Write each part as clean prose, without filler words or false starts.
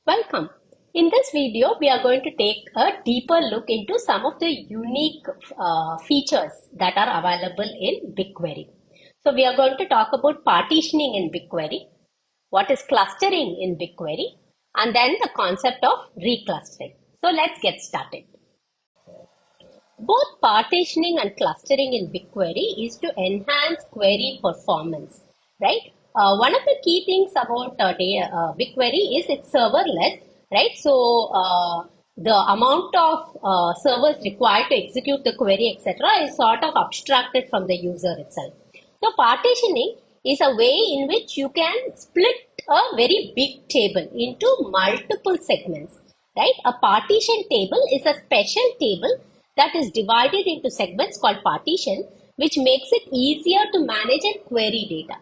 Welcome. In this video, we are going to take a deeper look into some of the unique features that are available in BigQuery. So we are going to talk about partitioning in BigQuery, what is clustering in BigQuery, and then the concept of reclustering. So let's get started. Both partitioning and clustering in BigQuery is to enhance query performance, right? One of the key things about BigQuery is it's serverless, right? So the amount of servers required to execute the query, etc., is sort of abstracted from the user itself. So partitioning is a way in which you can split a very big table into multiple segments, right? A partition table is a special table that is divided into segments called partition, which makes it easier to manage and query data.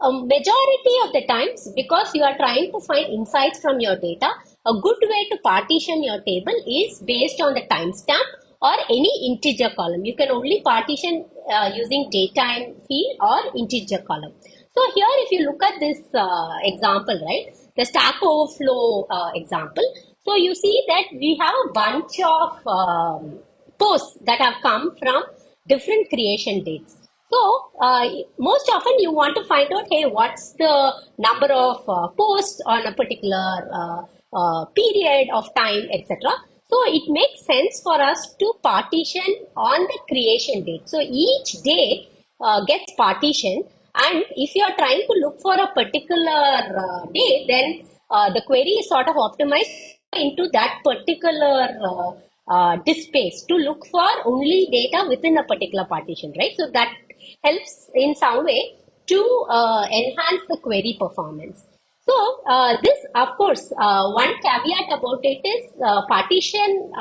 A majority of the times, because you are trying to find insights from your data, a good way to partition your table is based on the timestamp or any integer column. You can only partition using datetime field or integer column. So here, if you look at this example, right, the Stack Overflow example, so you see that we have a bunch of posts that have come from different creation dates. So most often you want to find out, hey, what's the number of posts on a particular period of time, etc. So it makes sense for us to partition on the creation date. So each day gets partitioned, and if you are trying to look for a particular day, then the query is sort of optimized into that particular disk space to look for only data within a particular partition, right? So that helps in some way to enhance the query performance. So this, of course, one caveat about it is partition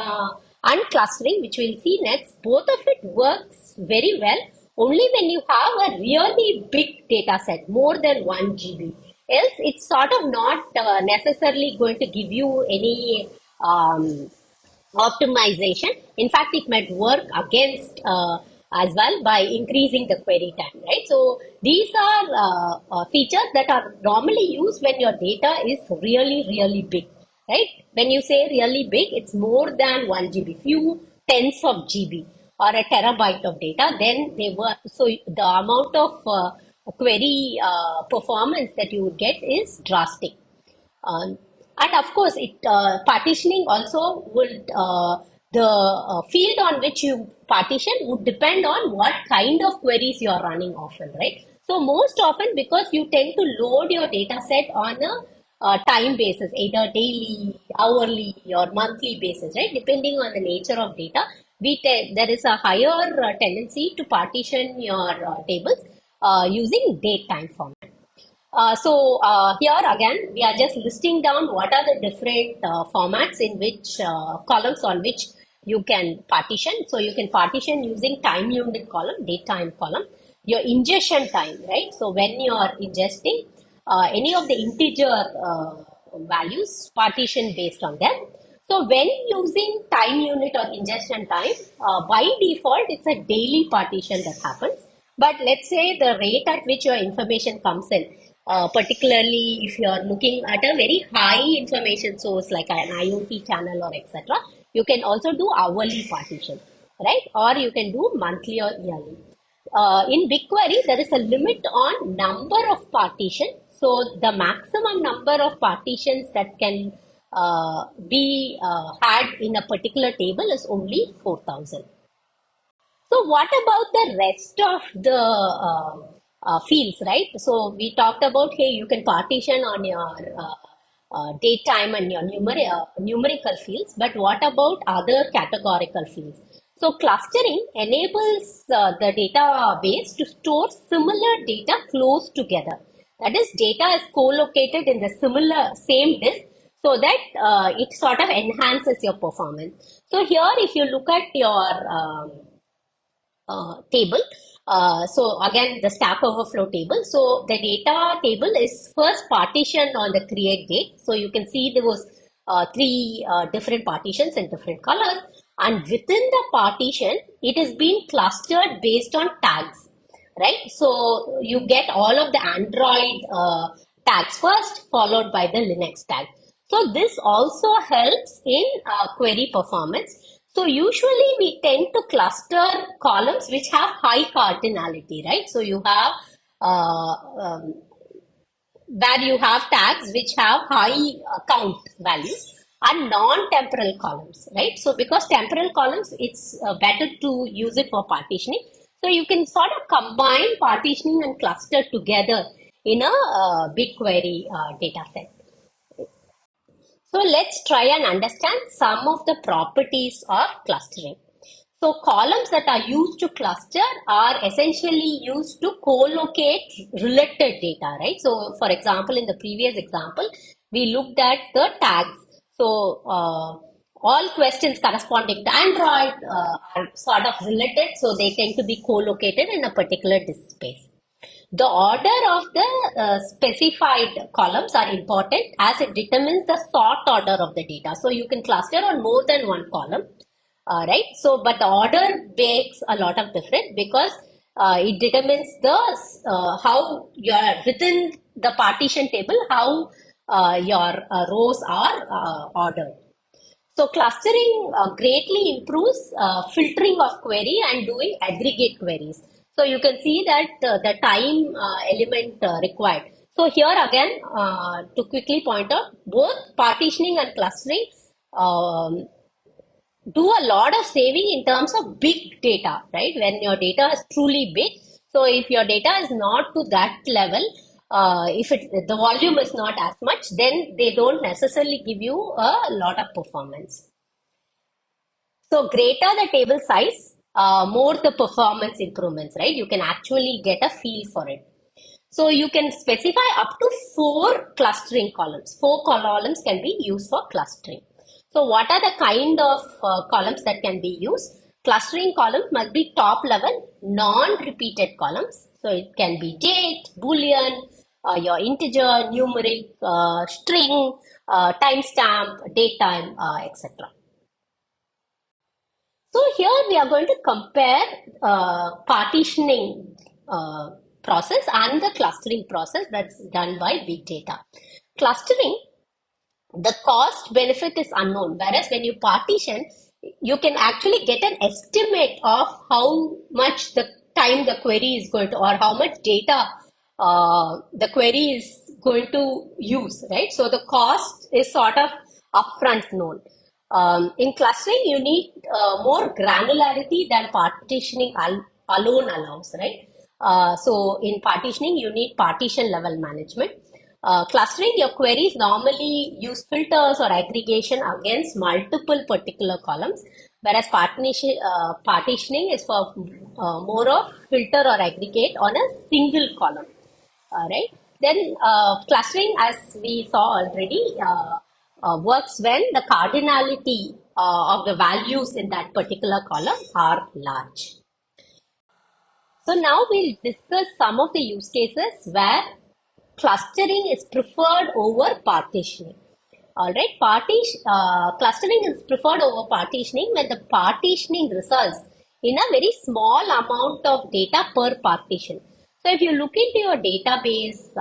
and clustering, which we'll see next. Both of it works very well only when you have a really big data set, more than 1 GB. Else, it's sort of not necessarily going to give you any optimization. In fact, it might work against as well by increasing the query time, right? So these are features that are normally used when your data is really, really big, right? When you say really big, it's more than 1 GB, few tens of GB or a terabyte of data. Then they were, so the amount of query performance that you would get is drastic. And of course, it partitioning also would the field on which you partition would depend on what kind of queries you are running often, right? So most often, because you tend to load your data set on a time basis, either daily, hourly, or monthly basis, right? Depending on the nature of data, there is a higher tendency to partition your tables using date time format. Here again, we are just listing down what are the different formats in which columns on which you can partition. So you can partition using time unit column, date time column, your ingestion time, right? So when you are ingesting any of the integer values, partition based on them. So when using time unit or ingestion time, by default, it's a daily partition that happens. But let's say the rate at which your information comes in, particularly if you are looking at a very high information source like an IoT channel or etc., you can also do hourly partition, right? Or you can do monthly or yearly. In BigQuery, there is a limit on number of partitions. So the maximum number of partitions that can be had in a particular table is only 4,000. So what about the rest of the fields, right? So we talked about, hey, you can partition on your date time and your numerical fields, but what about other categorical fields? So clustering enables the database to store similar data close together. That is, data is co-located in the same disk, so that it sort of enhances your performance. So here, if you look at your table. So again, the Stack Overflow table. So the data table is first partitioned on the create date. So you can see there was three different partitions in different colors. And within the partition, it is being clustered based on tags, right? So you get all of the Android tags first, followed by the Linux tag. So this also helps in query performance. So usually we tend to cluster columns which have high cardinality, right? So you have uh, um, where you have tags which have high count values and non-temporal columns, right? So because temporal columns, it's better to use it for partitioning. So you can sort of combine partitioning and cluster together in a BigQuery data set. So let's try and understand some of the properties of clustering. So columns that are used to cluster are essentially used to co-locate related data, right? So for example, in the previous example, we looked at the tags. So all questions corresponding to Android are sort of related, so they tend to be co-located in a particular disk space. The order of the specified columns are important as it determines the sort order of the data. So you can cluster on more than one column, right? So, but the order makes a lot of difference because it determines the how you're within the partition table, how your rows are ordered. So clustering greatly improves filtering of query and doing aggregate queries. So you can see that the time element required. So here again, to quickly point out, both partitioning and clustering um, do a lot of saving in terms of big data, right? When your data is truly big. So if your data is not to that level, if the volume is not as much, then they don't necessarily give you a lot of performance. So greater the table size, more the performance improvements, right? You can actually get a feel for it. So you can specify up to 4 clustering columns. 4 columns can be used for clustering. So what are the kind of columns that can be used? Clustering columns must be top level, non-repeated columns. So it can be date, boolean, your integer, numeric, string, timestamp, datetime, etc. So here we are going to compare partitioning process and the clustering process that's done by big data. Clustering, the cost benefit is unknown, whereas when you partition, you can actually get an estimate of how much the time the query is going to, or how much data the query is going to use, right? So the cost is sort of upfront known. In clustering, you need more granularity than partitioning alone allows, right? So in partitioning, you need partition level management. Clustering, your queries normally use filters or aggregation against multiple particular columns, whereas partitioning is for more of filter or aggregate on a single column. Right? Then clustering, as we saw already, works when the cardinality of the values in that particular column are large. So now we'll discuss some of the use cases where clustering is preferred over partitioning. All right, clustering is preferred over partitioning when the partitioning results in a very small amount of data per partition. So if you look into your database,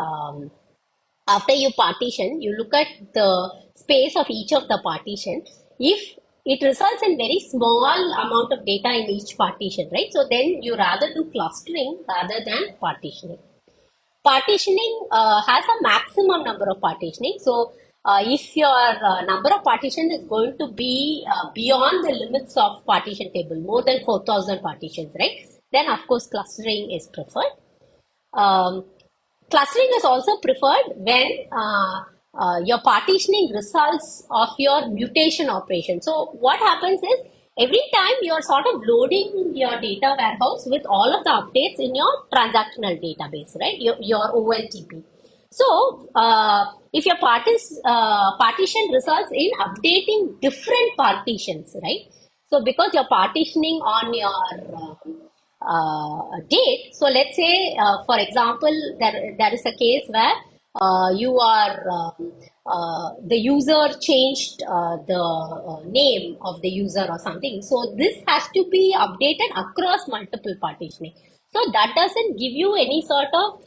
after you partition, you look at the space of each of the partition. If it results in very small amount of data in each partition, right? So then you rather do clustering rather than partitioning. Partitioning has a maximum number of partitioning. So if your number of partition is going to be beyond the limits of partition table, more than 4,000 partitions, right? Then of course clustering is preferred. Um, Clustering is also preferred when your partitioning results of your mutation operation. So what happens is every time you're sort of loading your data warehouse with all of the updates in your transactional database, right? Your OLTP. So if your partition results in updating different partitions, right? So because you're partitioning on your date. So let's say, for example, there is a case where you are the user changed the name of the user or something. So this has to be updated across multiple partitioning. So that doesn't give you any sort of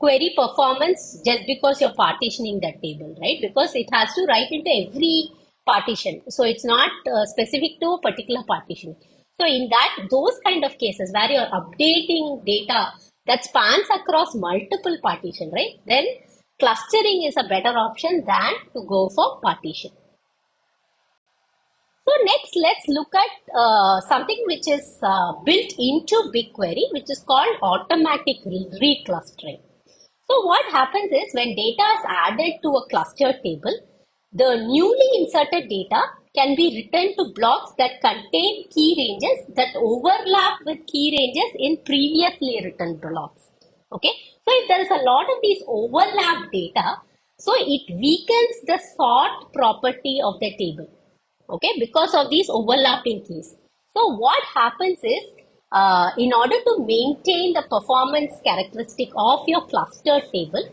query performance just because you're partitioning that table, right? Because it has to write into every partition. So it's not specific to a particular partition. So in those kind of cases where you're updating data that spans across multiple partition, right? Then clustering is a better option than to go for partition. So next, let's look at something which is built into BigQuery, which is called automatic reclustering. So what happens is when data is added to a cluster table, the newly inserted data can be written to blocks that contain key ranges that overlap with key ranges in previously written blocks. Okay, so if there is a lot of these overlap data, so it weakens the sort property of the table. Okay, because of these overlapping keys. So what happens is, in order to maintain the performance characteristic of your cluster table,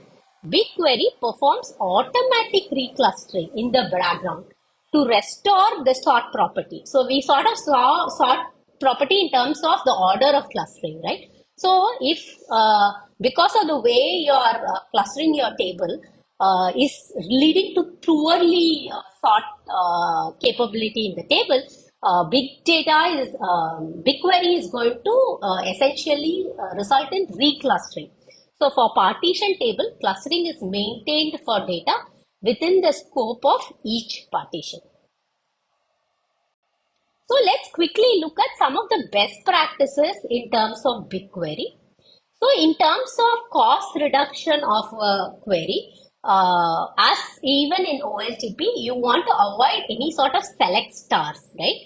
BigQuery performs automatic reclustering in the background to restore the sort property. So we sort of saw sort property in terms of the order of clustering, right? So if because of the way you are clustering your table is leading to poorly sort capability in the table, BigQuery is going to essentially result in reclustering. So for partition table, clustering is maintained for data within the scope of each partition. So let's quickly look at some of the best practices in terms of BigQuery. So in terms of cost reduction of a query, as even in OLTP, you want to avoid any sort of select stars, right?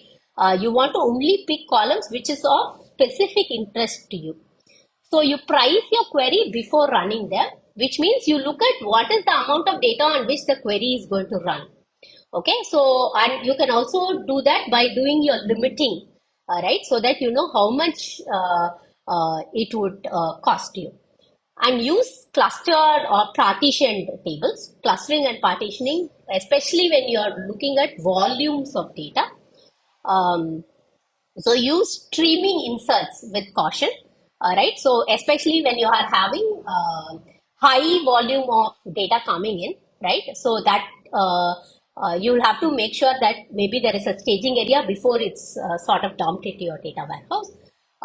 You want to only pick columns which is of specific interest to you. So you price your query before running them, which means you look at what is the amount of data on which the query is going to run. Okay, so and you can also do that by doing your limiting, right? So that you know how much it would cost you. And use cluster or partitioned tables, clustering and partitioning, especially when you are looking at volumes of data. So use streaming inserts with caution, right? So especially when you are having high volume of data coming in, right? So that you'll have to make sure that maybe there is a staging area before it's sort of dumped into your data warehouse.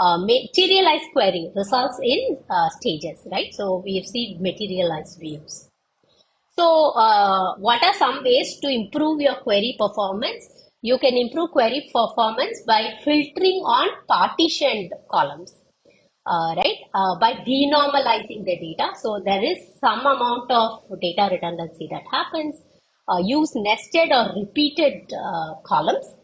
Materialized query results in stages, right? So we have seen materialized views. So what are some ways to improve your query performance? You can improve query performance by filtering on partitioned columns, right? By denormalizing the data. So there is some amount of data redundancy that happens. Use nested or repeated columns.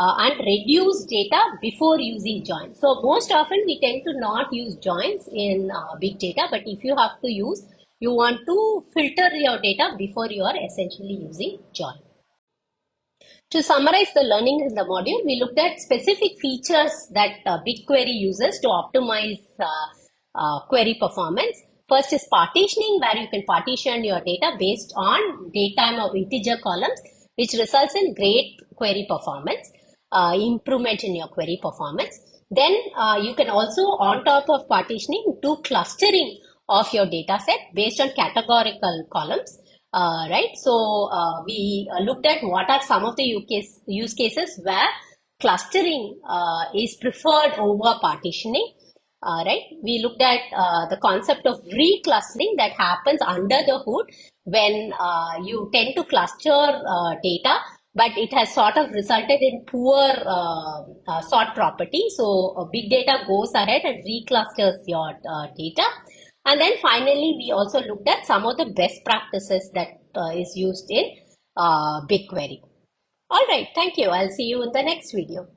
And reduce data before using joins. So most often we tend to not use joins in big data, but if you have to use, you want to filter your data before you are essentially using join. To summarize the learning in the module, we looked at specific features that BigQuery uses to optimize query performance. First is partitioning, where you can partition your data based on datetime of integer columns, which results in great query performance, improvement in your query performance. Then you can also, on top of partitioning, do clustering of your data set based on categorical columns. Right, so we looked at what are some of the use cases where clustering is preferred over partitioning. Right, we looked at the concept of reclustering that happens under the hood when you tend to cluster data, but it has sort of resulted in poor sort property. So big data goes ahead and reclusters your data. And then finally, we also looked at some of the best practices that is used in BigQuery. All right, thank you. I'll see you in the next video.